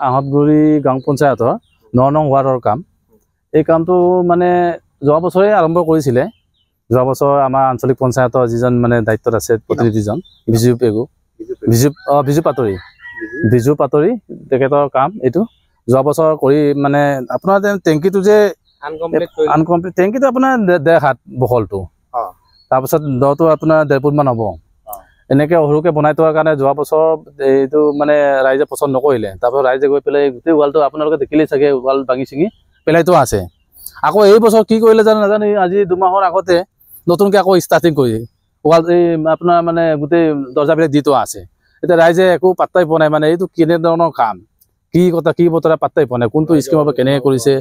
আহতগুৰি গাঁও পঞ্চায়তৰ 9 নং ৱাৰ্ডৰ কাম। এই কামটো মানে যোৱা বছৰে আৰম্ভ কৰিছিলে। যোৱা বছৰ আমাৰ আঞ্চলিক পঞ্চায়তৰ যিজন মানে দায়িত্বত আছে প্ৰতিনিধিজন বিজু পাটৰি তেখেতৰ কাম এইটো। যোৱা বছৰ কৰি মানে আপোনাৰ টেংকিটো যে আনকমপ্লিট টেংকিটো আপোনাৰ 1.5 হাত বহলটো, তাৰপিছত দটো আপোনাৰ 1.5 ফুট মান হ'ব। এনেকৈ সৰুকৈ বনাই থোৱাৰ কাৰণে যোৱা বছৰ এইটো মানে ৰাইজে পচন্দ নকৰিলে। তাৰপিছত ৰাইজে গৈ পেলাই গোটেই ৱালটো আপোনালোকে দেখিলেই চাগে ৱাল ভাঙি চিঙি পেলাই থোৱা আছে। আকৌ এই বছৰ কি কৰিলে জানো নাজানো, আজি 2 মাহৰ আগতে নতুনকৈ আকৌ ষ্টাৰ্টিং কৰি ৱাল এই আপোনাৰ মানে গোটেই দৰ্জাবিলাক দি থোৱা আছে। এতিয়া ৰাইজে একো পাত্তাই পোৱা নাই, মানে এইটো কেনেধৰণৰ কাম, কি কথা কি বতৰা পাত্তাই পোৱা নাই। কোনটো স্কিমৰ পৰা কেনেকৈ কৰিছে,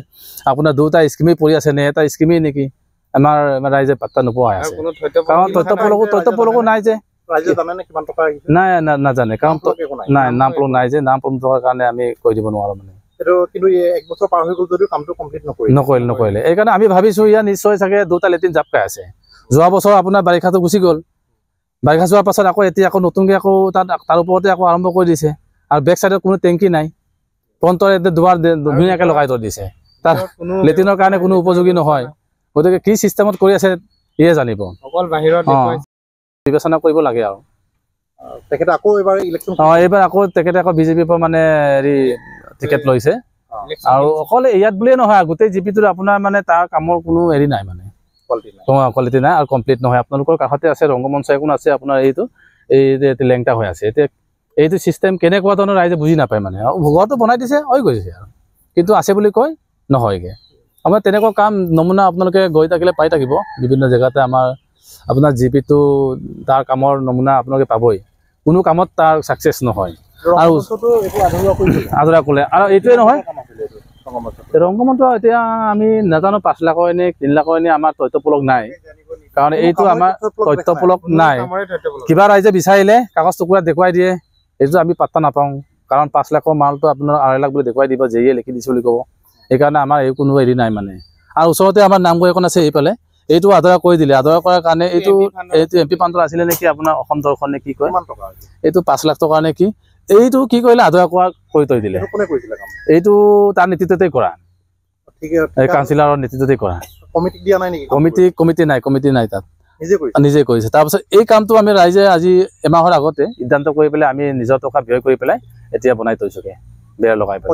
আপোনাৰ 2টা স্কিমেই পৰি আছে নে এটা স্কিমেই নেকি, আমাৰ ৰাইজে পাত্তা নোপোৱা আছে। কাৰণ তথ্যপলকো নাই যে নাই নাজানে, কাৰণ নাই নাম প্লট নাই যে, নাম প্লট থকাৰ কাৰণে আমি কৈ দিব নোৱাৰো মানে। নকৰিলে এইকাৰণে আমি ভাবিছো ইয়াৰ নিশ্চয় চাগে 2টা লেট্ৰিন জাপ খাই আছে। যোৱা বছৰ আপোনাৰ বাৰিষাটো গুচি গ'ল, বাৰিষা যোৱাৰ পাছত আকৌ এতিয়া আকৌ নতুনকৈ আকৌ তাৰ ওপৰতে আকৌ আৰম্ভ কৰি দিছে। আৰু বেক চাইডত কোনো টেংকি নাই, ফ্ৰণ্টৰ দুৱাৰ ধুনীয়াকৈ লগাই থৈ দিছে। তাৰ লেট্ৰিনৰ কাৰণে কোনো উপযোগী নহয়। গতিকে কি চিষ্টেমত কৰি আছে ইয়ে জানিব, অকল বাহিৰত বিবেচনা কৰিব লাগে। আৰু তেখেতে আকৌ এইবাৰ আকৌ তেখেতে আকৌ বিজেপিৰ পৰা মানে হেৰি টিকেট লৈছে। আৰু অকল ইয়াত বুলিয়ে নহয়, গোটেই জিপিটোত আপোনাৰ মানে তাৰ কামৰ কোনো হেৰি নাই, মানে কোৱালিটি নাই আৰু কমপ্লিট নহয়। আপোনালোকৰ কাষতে আছে ৰংগমঞ্চ এখন আছে আপোনাৰ, এই লেংটা হৈ আছে। এতিয়া এইটো চিষ্টেম কেনেকুৱা ধৰণৰ ৰাইজে বুজি নাপায় মানে। আৰু ঘৰটো বনাই দিছে হৈ গৈছে আৰু, কিন্তু আছে বুলি কয় নহয়গৈ। আমাৰ তেনেকুৱা কাম নমুনা আপোনালোকে গৈ থাকিলে পাই থাকিব বিভিন্ন জেগাতে। আমাৰ আপোনাৰ জিপিটো তাৰ কামৰ নমুনা আপোনালোকে পাবই, কোনো কামত তাৰ ছাকচেছ নহয়। আৰু আধৰুৱা কৰিলে আৰু এইটোৱে নহয়, ৰংগমঞ্চ এতিয়া আমি নাজানো 5 লাখৰ এনে 3 লাখৰ এনে আমাৰ তথ্যপলক নাই। কাৰণ এইটো আমাৰ তথ্যপলক নাই। কিবা ৰাইজে বিচাৰিলে কাগজ টুকুৰা দেখুৱাই দিয়ে, এইটো আমি পাত্তা নাপাওঁ। কাৰণ 5 লাখৰ মালটো আপোনাৰ 2.5 লাখ বুলি দেখুৱাই দিব, যেয়ে লিখি দিছোঁ বুলি ক'ব। সেইকাৰণে আমাৰ এই কোনো হেৰি নাই মানে। আৰু ওচৰতে আমাৰ নামঘৰ এখন আছে এইফালে, এইটো আধৰুৱা কৰি দিলে। আধৰুৱা কৰাৰ কাৰণে এইটো MP প্ৰান্ত আছিলে নেকি আপোনাৰ, অসম দৰ্শন নে কি কয়, এইটো 5 লাখ টকা নে কি, এইটো কি কৰিলে আধৰুৱা কৰি থৈ দিলে। এইটো তাৰ নেতৃত্বতে কৰা, কাউন্সিলৰৰ নেতৃত্বতে কৰা। কমিটি নাই তাত, নিজে কৰিছে। তাৰপিছত এই কামটো আমি ৰাইজে আজি এমাহৰ আগতে সিদ্ধান্ত কৰি পেলাই আমি নিজৰ টকা ব্যয় কৰি পেলাই এতিয়া বনাই থৈছোগে, বেৰ লগাই পেলাই।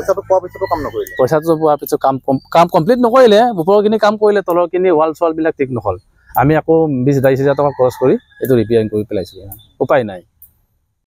পইচাটো পোৱাৰ পিছত কাম কমপ্লিট নকৰিলে, ওপৰৰখিনি কাম কৰিলে, তলৰখিনি ৱাল চোৱালবিলাক ঠিক নহ'ল। আমি আকৌ 20-22 হাজাৰ টকা খৰচ কৰি এইটো ৰিপেয়াৰিং কৰি পেলাইছোঁ, উপায় নাই।